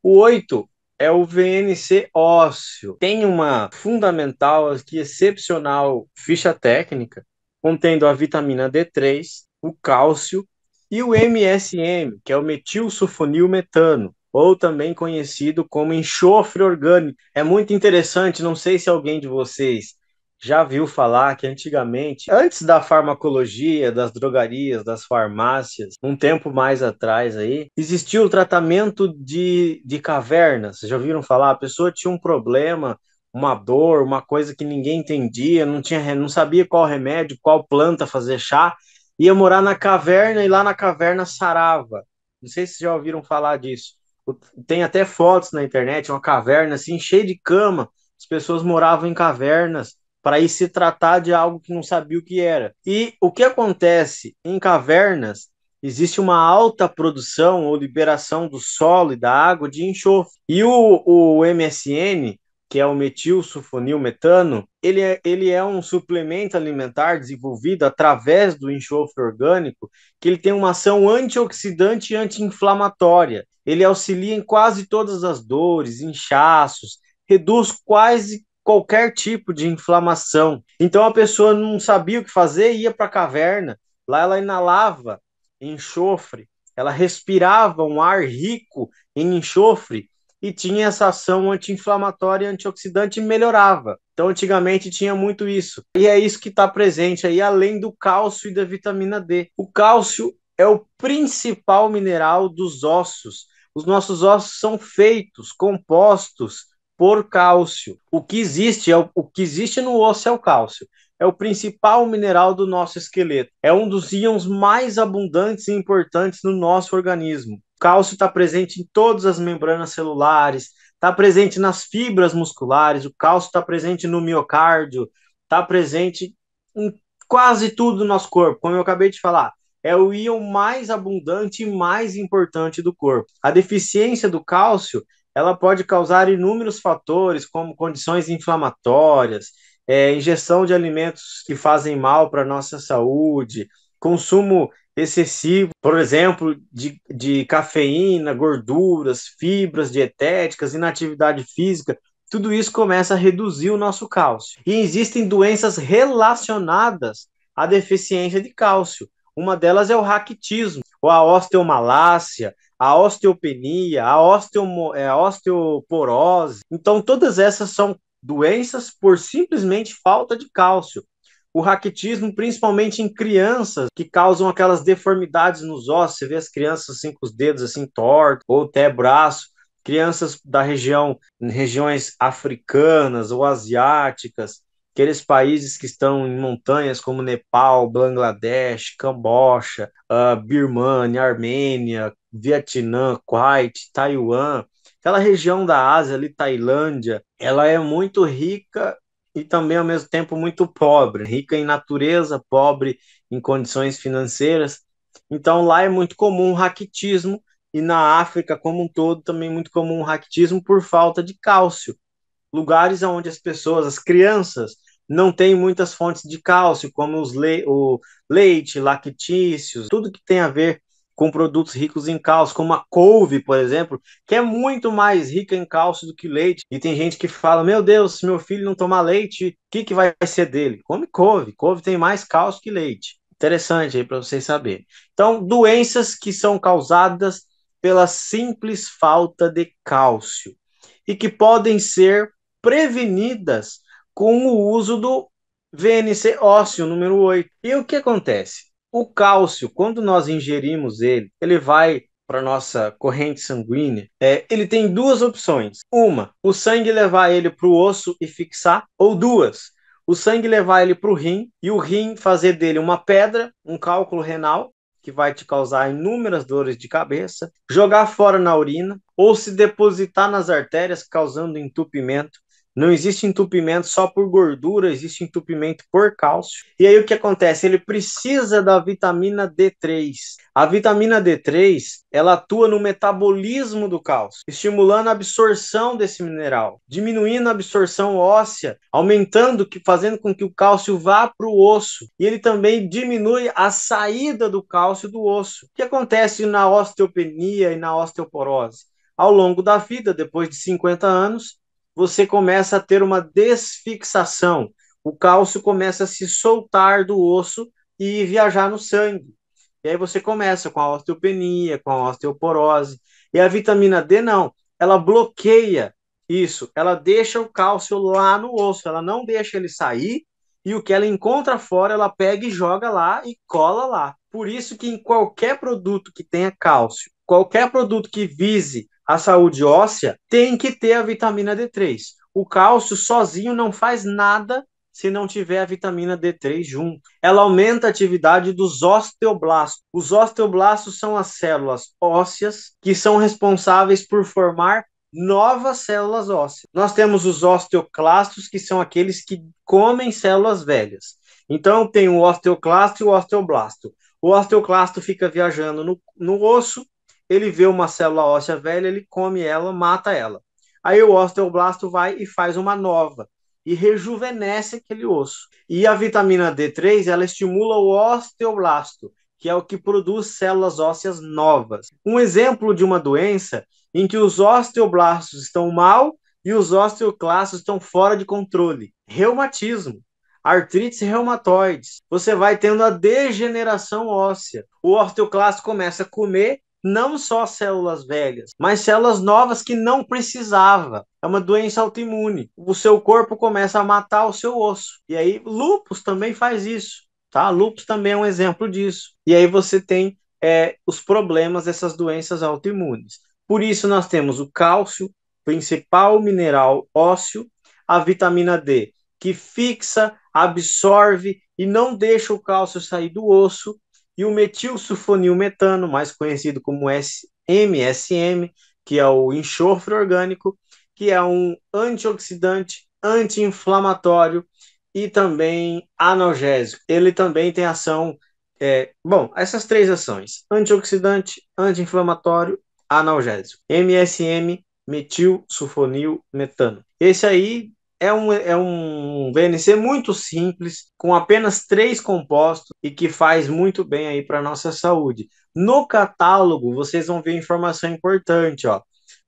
O 8 é o VNC ósseo. Tem uma fundamental aqui, excepcional ficha técnica, contendo a vitamina D3, o cálcio e o MSM, que é o metilsulfonilmetano, ou também conhecido como enxofre orgânico. É muito interessante, não sei se alguém de vocês já viu falar que antigamente, antes da farmacologia, das drogarias, das farmácias, um tempo mais atrás aí, existia o tratamento de cavernas. Vocês já ouviram falar? A pessoa tinha um problema, uma dor, uma coisa que ninguém entendia, não sabia qual remédio, qual planta fazer chá, ia morar na caverna e lá na caverna sarava. Não sei se vocês já ouviram falar disso. Tem até fotos na internet, uma caverna assim, cheia de cama. As pessoas moravam em cavernas para ir se tratar de algo que não sabia o que era. E o que acontece em cavernas? Existe uma alta produção ou liberação do solo e da água de enxofre. E o MSN, que é o metilsulfonilmetano, ele é um suplemento alimentar desenvolvido através do enxofre orgânico, que ele tem uma ação antioxidante e anti-inflamatória. Ele auxilia em quase todas as dores, inchaços, reduz quase qualquer tipo de inflamação. Então a pessoa não sabia o que fazer, ia para a caverna, lá ela inalava enxofre, ela respirava um ar rico em enxofre e tinha essa ação anti-inflamatória e antioxidante e melhorava. Então antigamente tinha muito isso. E é isso que está presente aí, além do cálcio e da vitamina D. O cálcio é o principal mineral dos ossos. Os nossos ossos são feitos, compostos por cálcio. O que existe no osso é o cálcio. É o principal mineral do nosso esqueleto. É um dos íons mais abundantes e importantes no nosso organismo. O cálcio está presente em todas as membranas celulares, está presente nas fibras musculares, o cálcio está presente no miocárdio, está presente em quase tudo do nosso corpo, como eu acabei de falar. É o íon mais abundante e mais importante do corpo. A deficiência do cálcio ela pode causar inúmeros fatores, como condições inflamatórias, ingestão de alimentos que fazem mal para a nossa saúde, consumo excessivo, por exemplo, de cafeína, gorduras, fibras dietéticas, inatividade física, tudo isso começa a reduzir o nosso cálcio. E existem doenças relacionadas à deficiência de cálcio. Uma delas é o raquitismo, ou a osteomalácia, a osteopenia, a osteoporose. Então, todas essas são doenças por simplesmente falta de cálcio. O raquitismo, principalmente em crianças, que causam aquelas deformidades nos ossos. Você vê as crianças assim com os dedos assim tortos, ou até braço. Crianças da regiões africanas ou asiáticas, aqueles países que estão em montanhas como Nepal, Bangladesh, Camboja, Birmania, Armênia, Vietnã, Kuwait, Taiwan, aquela região da Ásia ali, Tailândia, ela é muito rica e também ao mesmo tempo muito pobre, rica em natureza, pobre em condições financeiras. Então lá é muito comum o raquitismo e na África como um todo também muito comum o raquitismo por falta de cálcio. Lugares onde as pessoas, as crianças, não têm muitas fontes de cálcio, como o leite, lactícios, tudo que tem a ver com produtos ricos em cálcio, como a couve, por exemplo, que é muito mais rica em cálcio do que leite. E tem gente que fala: meu Deus, se meu filho não tomar leite, o que vai ser dele? Come couve. Couve tem mais cálcio que leite. Interessante aí para vocês saberem. Então, doenças que são causadas pela simples falta de cálcio e que podem ser prevenidas com o uso do VNC ósseo número 8. E o que acontece? O cálcio, quando nós ingerimos ele, ele vai para nossa corrente sanguínea, ele tem duas opções. Uma, o sangue levar ele para o osso e fixar, ou duas, o sangue levar ele para o rim e o rim fazer dele uma pedra, um cálculo renal, que vai te causar inúmeras dores de cabeça, jogar fora na urina ou se depositar nas artérias, causando entupimento. Não existe entupimento só por gordura, existe entupimento por cálcio. E aí o que acontece? Ele precisa da vitamina D3. A vitamina D3, ela atua no metabolismo do cálcio, estimulando a absorção desse mineral, diminuindo a absorção óssea, aumentando, fazendo com que o cálcio vá para o osso. E ele também diminui a saída do cálcio do osso. O que acontece na osteopenia e na osteoporose? Ao longo da vida, depois de 50 anos, você começa a ter uma desfixação. O cálcio começa a se soltar do osso e viajar no sangue. E aí você começa com a osteopenia, com a osteoporose. E a vitamina D não, ela bloqueia isso, ela deixa o cálcio lá no osso, ela não deixa ele sair, e o que ela encontra fora, ela pega e joga lá e cola lá. Por isso que em qualquer produto que tenha cálcio, qualquer produto que vise a saúde óssea, tem que ter a vitamina D3. O cálcio sozinho não faz nada se não tiver a vitamina D3 junto. Ela aumenta a atividade dos osteoblastos. Os osteoblastos são as células ósseas que são responsáveis por formar novas células ósseas. Nós temos os osteoclastos, que são aqueles que comem células velhas. Então, tem o osteoclasto e o osteoblasto. O osteoclasto fica viajando no osso, ele vê uma célula óssea velha, ele come ela, mata ela. Aí o osteoblasto vai e faz uma nova e rejuvenesce aquele osso. E a vitamina D3, ela estimula o osteoblasto, que é o que produz células ósseas novas. Um exemplo de uma doença em que os osteoblastos estão mal e os osteoclastos estão fora de controle. Reumatismo, artrites reumatoides. Você vai tendo a degeneração óssea. O osteoclasto começa a comer não só células velhas, mas células novas que não precisava. É uma doença autoimune. O seu corpo começa a matar o seu osso. E aí, lúpus também faz isso, tá? Lúpus também é um exemplo disso. E aí você tem os problemas dessas doenças autoimunes. Por isso, nós temos o cálcio, principal mineral ósseo, a vitamina D, que fixa, absorve e não deixa o cálcio sair do osso, e o metilsulfonilmetano, mais conhecido como MSM, que é o enxofre orgânico, que é um antioxidante, anti-inflamatório e também analgésico. Ele também tem ação, bom, essas três ações: antioxidante, anti-inflamatório, analgésico. MSM, metilsulfonilmetano. Esse aí é um VNC muito simples, com apenas 3 compostos e que faz muito bem aí para a nossa saúde. No catálogo, vocês vão ver informação importante, ó.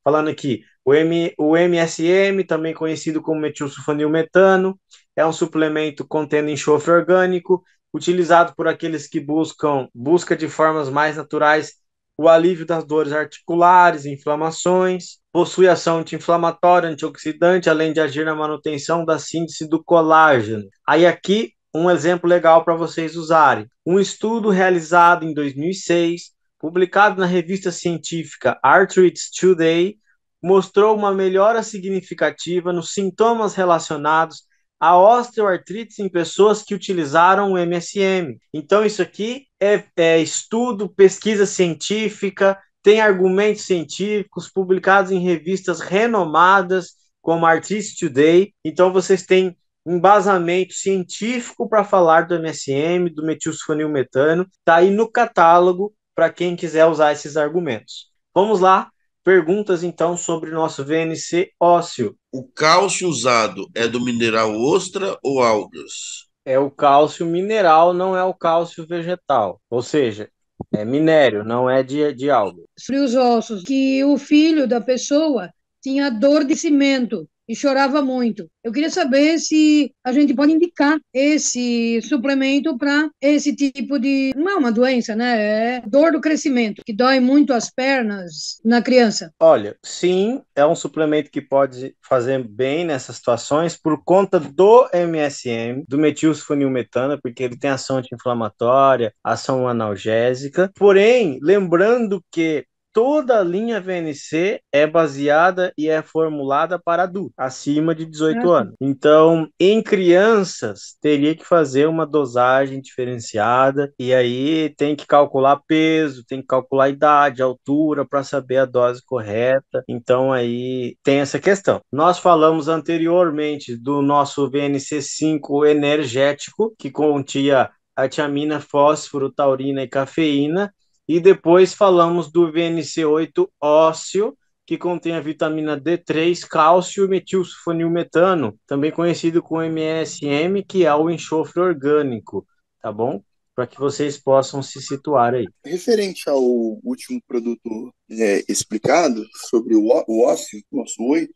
Falando aqui, o MSM, também conhecido como metilsulfonilmetano, é um suplemento contendo enxofre orgânico, utilizado por aqueles que busca de formas mais naturais o alívio das dores articulares, inflamações, possui ação anti-inflamatória, antioxidante, além de agir na manutenção da síntese do colágeno. Aí aqui um exemplo legal para vocês usarem. Um estudo realizado em 2006, publicado na revista científica Arthritis Today, mostrou uma melhora significativa nos sintomas relacionados à osteoartrite em pessoas que utilizaram o MSM. Então, isso aqui é estudo, pesquisa científica, tem argumentos científicos publicados em revistas renomadas, como Arthritis Today. Então, vocês têm embasamento científico para falar do MSM, do metilsulfonilmetano. Está aí no catálogo para quem quiser usar esses argumentos. Vamos lá. Perguntas, então, sobre o nosso VNC ósseo. O cálcio usado é do mineral ostra ou algas? É o cálcio mineral, não é o cálcio vegetal. Ou seja, é minério, não é de alga. Sobre os ossos, que o filho da pessoa tinha dor de cimento e chorava muito. Eu queria saber se a gente pode indicar esse suplemento para esse tipo de. Não é uma doença, né? É dor do crescimento, que dói muito as pernas na criança. Olha, sim, é um suplemento que pode fazer bem nessas situações por conta do MSM, do metilsulfonilmetano, porque ele tem ação anti-inflamatória, ação analgésica. Porém, lembrando que toda a linha VNC é baseada e é formulada para adultos, acima de 18 anos. Então, em crianças, teria que fazer uma dosagem diferenciada, e aí tem que calcular peso, tem que calcular idade, altura, para saber a dose correta. Então, aí tem essa questão. Nós falamos anteriormente do nosso VNC5 energético, que continha a tiamina, fósforo, taurina e cafeína. E depois falamos do VNC8 ósseo, que contém a vitamina D3, cálcio e metilsulfonilmetano, também conhecido como MSM, que é o enxofre orgânico, tá bom? para que vocês possam se situar aí. Referente ao último produto explicado sobre o ósseo, nosso 8,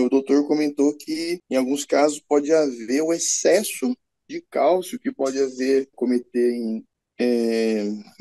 o doutor comentou que em alguns casos pode haver o excesso de cálcio que pode cometer em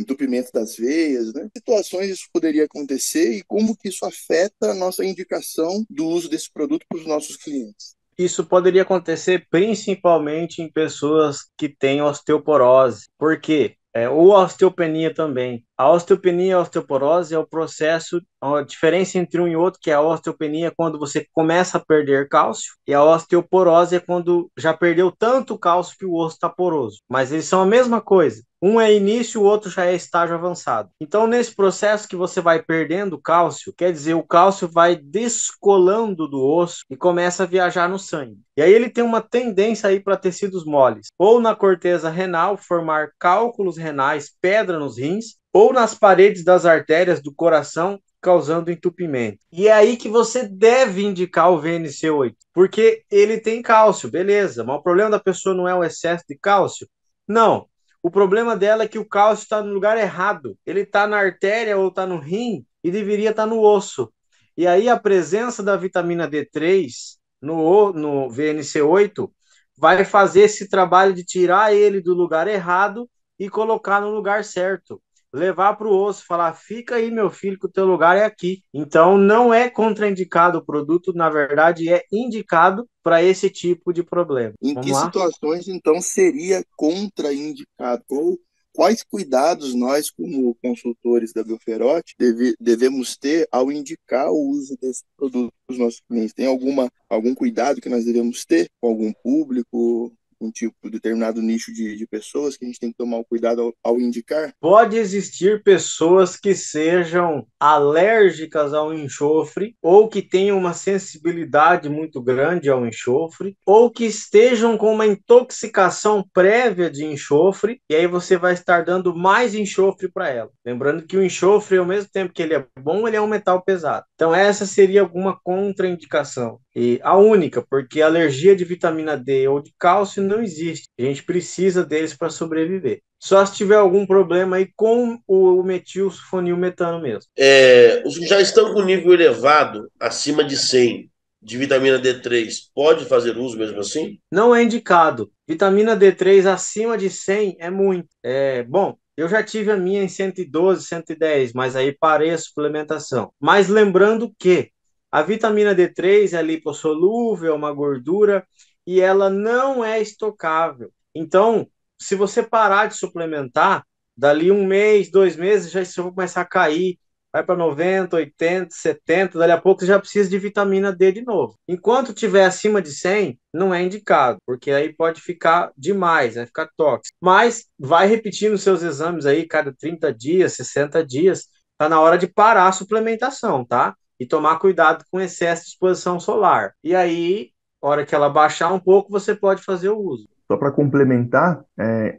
entupimento das veias, né? Que situações isso poderia acontecer e como que isso afeta a nossa indicação do uso desse produto para os nossos clientes? Isso poderia acontecer principalmente em pessoas que têm osteoporose. Por quê? Ou osteopenia também. A osteopenia e a osteoporose é o processo, a diferença entre um e outro, que é a osteopenia é quando você começa a perder cálcio, e a osteoporose é quando já perdeu tanto cálcio que o osso está poroso. Mas eles são a mesma coisa. Um é início, o outro já é estágio avançado. Então, nesse processo que você vai perdendo cálcio, quer dizer, o cálcio vai descolando do osso e começa a viajar no sangue. E aí ele tem uma tendência aí para tecidos moles, ou na corteza renal, formar cálculos renais, pedra nos rins, ou nas paredes das artérias do coração, causando entupimento. E é aí que você deve indicar o VNC8, porque ele tem cálcio, beleza, mas o problema da pessoa não é o excesso de cálcio? Não. O problema dela é que o cálcio está no lugar errado. Ele está na artéria ou está no rim e deveria estar no osso. E aí a presença da vitamina D3 no VNC8 vai fazer esse trabalho de tirar ele do lugar errado e colocar no lugar certo. Levar para o osso, falar, fica aí, meu filho, que o teu lugar é aqui. Então, não é contraindicado o produto, na verdade, é indicado para esse tipo de problema. Em Vamos que lá? situações, então, seria contraindicado? Ou quais cuidados nós, como consultores da Bioferote, devemos ter ao indicar o uso desse produto para os nossos clientes? Tem algum cuidado que nós devemos ter com algum público, um tipo determinado nicho de pessoas que a gente tem que tomar o cuidado ao indicar? Pode existir pessoas que sejam alérgicas ao enxofre, ou que tenham uma sensibilidade muito grande ao enxofre, ou que estejam com uma intoxicação prévia de enxofre, e aí você vai estar dando mais enxofre para ela. Lembrando que o enxofre, ao mesmo tempo que ele é bom, ele é um metal pesado. Então essa seria alguma contraindicação. E a única, porque alergia de vitamina D ou de cálcio não existe. A gente precisa deles para sobreviver. Só se tiver algum problema aí com o metilsulfonilmetano mesmo. Os que já estão com nível elevado, acima de 100, de vitamina D3, pode fazer uso mesmo assim? Não é indicado. Vitamina D3 acima de 100 é muito. Bom, eu já tive a minha em 112, 110, mas aí parei a suplementação. Mas lembrando que a vitamina D3 é lipossolúvel, é uma gordura, e ela não é estocável. Então, se você parar de suplementar, dali um mês, 2 meses, já isso vai começar a cair, vai para 90, 80, 70, dali a pouco você já precisa de vitamina D de novo. Enquanto tiver acima de 100, não é indicado, porque aí pode ficar demais, vai ficar tóxico. Mas vai repetindo seus exames aí cada 30 dias, 60 dias, tá na hora de parar a suplementação, tá? E tomar cuidado com excesso de exposição solar. E aí, hora que ela baixar um pouco, você pode fazer o uso. Só para complementar,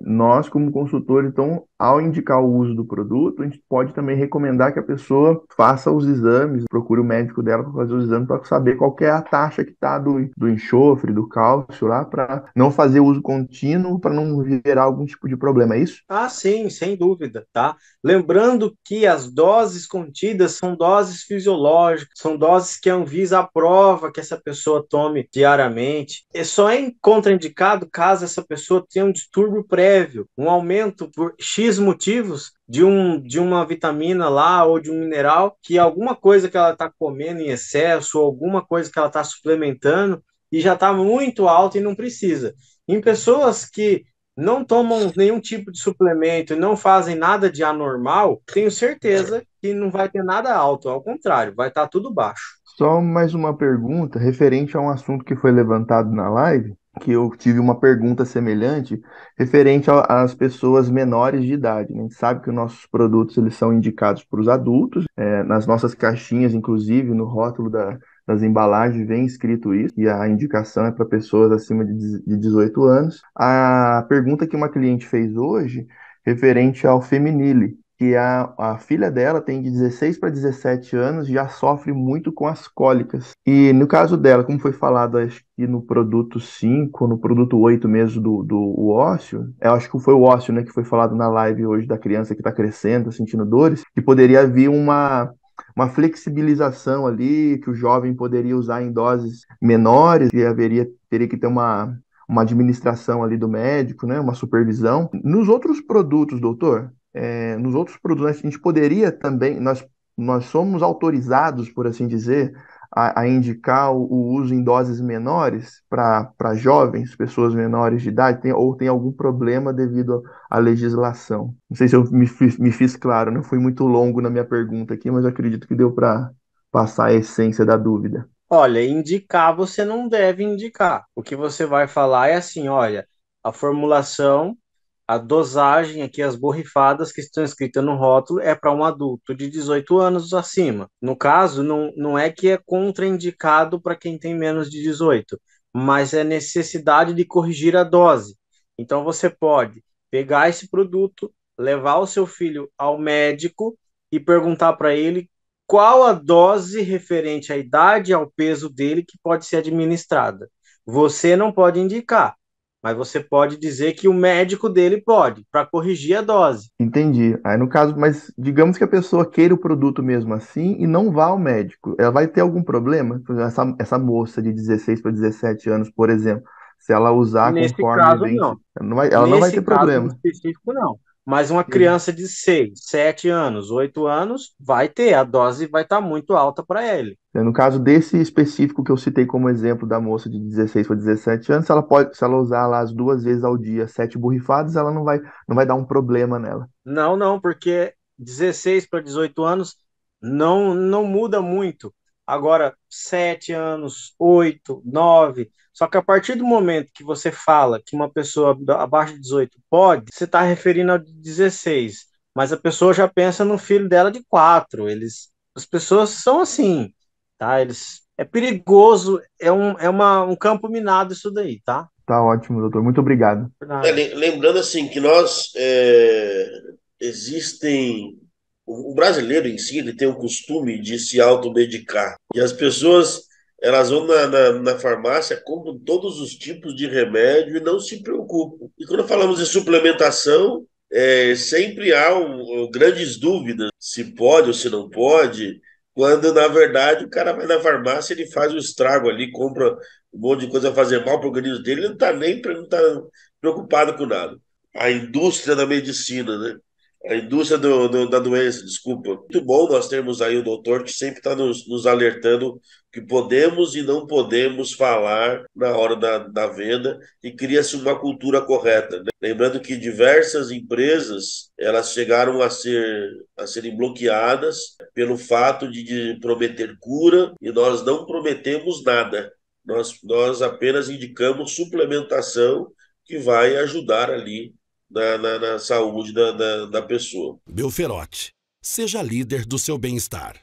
nós como consultores, então, ao indicar o uso do produto, a gente pode também recomendar que a pessoa faça os exames, procure o médico dela para fazer os exames para saber qual que é a taxa que está do enxofre, do cálcio lá, para não fazer uso contínuo, para não gerar algum tipo de problema, é isso? Ah, sim, sem dúvida, tá? Lembrando que as doses contidas são doses fisiológicas, são doses que a Anvisa aprova que essa pessoa tome diariamente. E só é contraindicado caso essa pessoa tenha um distúrbio prévio, um aumento por X motivos de uma vitamina lá ou de um mineral, que alguma coisa que ela está comendo em excesso, ou alguma coisa que ela está suplementando e já está muito alta e não precisa. Em pessoas que não tomam nenhum tipo de suplemento e não fazem nada de anormal, tenho certeza que não vai ter nada alto, ao contrário, vai estar tudo baixo. Só mais uma pergunta referente a um assunto que foi levantado na live, que eu tive uma pergunta semelhante referente às pessoas menores de idade, né? A gente sabe que os nossos produtos eles são indicados para os adultos, nas nossas caixinhas, inclusive no rótulo das embalagens vem escrito isso, e a indicação é para pessoas acima de 18 anos. A pergunta que uma cliente fez hoje, referente ao Feminile, que a filha dela tem de 16 para 17 anos, já sofre muito com as cólicas. E no caso dela, como foi falado, acho que no produto 5, no produto 8 mesmo do ósseo, eu acho que foi o ósseo, né, que foi falado na live hoje da criança que está crescendo, sentindo dores, que poderia vir uma flexibilização ali, que o jovem poderia usar em doses menores, e teria que ter uma administração ali do médico, né, uma supervisão. Nos outros produtos, doutor, nos outros produtos, a gente poderia também, nós somos autorizados, por assim dizer, a indicar o uso em doses menores para jovens, pessoas menores de idade, ou tem algum problema devido à legislação? Não sei se eu me fiz claro, não fui muito longo na minha pergunta aqui, mas eu acredito que deu para passar a essência da dúvida. Olha, indicar você não deve indicar. O que você vai falar é assim, olha, a formulação, a dosagem aqui, as borrifadas que estão escritas no rótulo é para um adulto de 18 anos acima. No caso, não é que é contraindicado para quem tem menos de 18, mas é necessidade de corrigir a dose. Então você pode pegar esse produto, levar o seu filho ao médico e perguntar para ele qual a dose referente à idade e ao peso dele que pode ser administrada. Você não pode indicar, mas você pode dizer que o médico dele pode, para corrigir a dose. Entendi. Aí no caso, mas digamos que a pessoa queira o produto mesmo assim e não vá ao médico. Ela vai ter algum problema? Por exemplo, essa moça de 16 para 17 anos, por exemplo, se ela usar Nesse conforme caso, vem, não. ela não vai Nesse ter caso em problema. específico, não. Mas uma Entendi. criança de 6, 7 anos, 8 anos, vai ter, a dose vai estar muito alta para ele. No caso desse específico que eu citei como exemplo da moça de 16 para 17 anos, se ela usar lá as 2 vezes ao dia 7 borrifadas, ela não vai dar um problema nela. Não, não, porque 16 para 18 anos não muda muito. Agora, 7 anos, 8, 9. Só que a partir do momento que você fala que uma pessoa abaixo de 18 pode, você está referindo ao de 16. Mas a pessoa já pensa no filho dela de 4. As pessoas são assim, tá? É perigoso, um campo minado isso daí, tá? Tá ótimo, doutor. Muito obrigado. Por nada. Lembrando assim que nós existem o brasileiro em si ele tem o costume de se automedicar e as pessoas elas vão na farmácia, compram todos os tipos de remédio e não se preocupam. E quando falamos de suplementação, sempre há grandes dúvidas se pode ou se não pode, quando na verdade o cara vai na farmácia, ele faz o estrago ali, compra um monte de coisa a fazer mal para o organismo dele, ele não está nem não tá preocupado com nada. A indústria da medicina, né? A indústria da doença, desculpa. Muito bom nós termos aí o doutor que sempre está nos alertando que podemos e não podemos falar na hora da venda e cria-se uma cultura correta, né? Lembrando que diversas empresas elas chegaram a serem bloqueadas pelo fato de prometer cura e nós não prometemos nada. Nós apenas indicamos suplementação que vai ajudar ali na saúde da pessoa. Belferote, seja líder do seu bem-estar.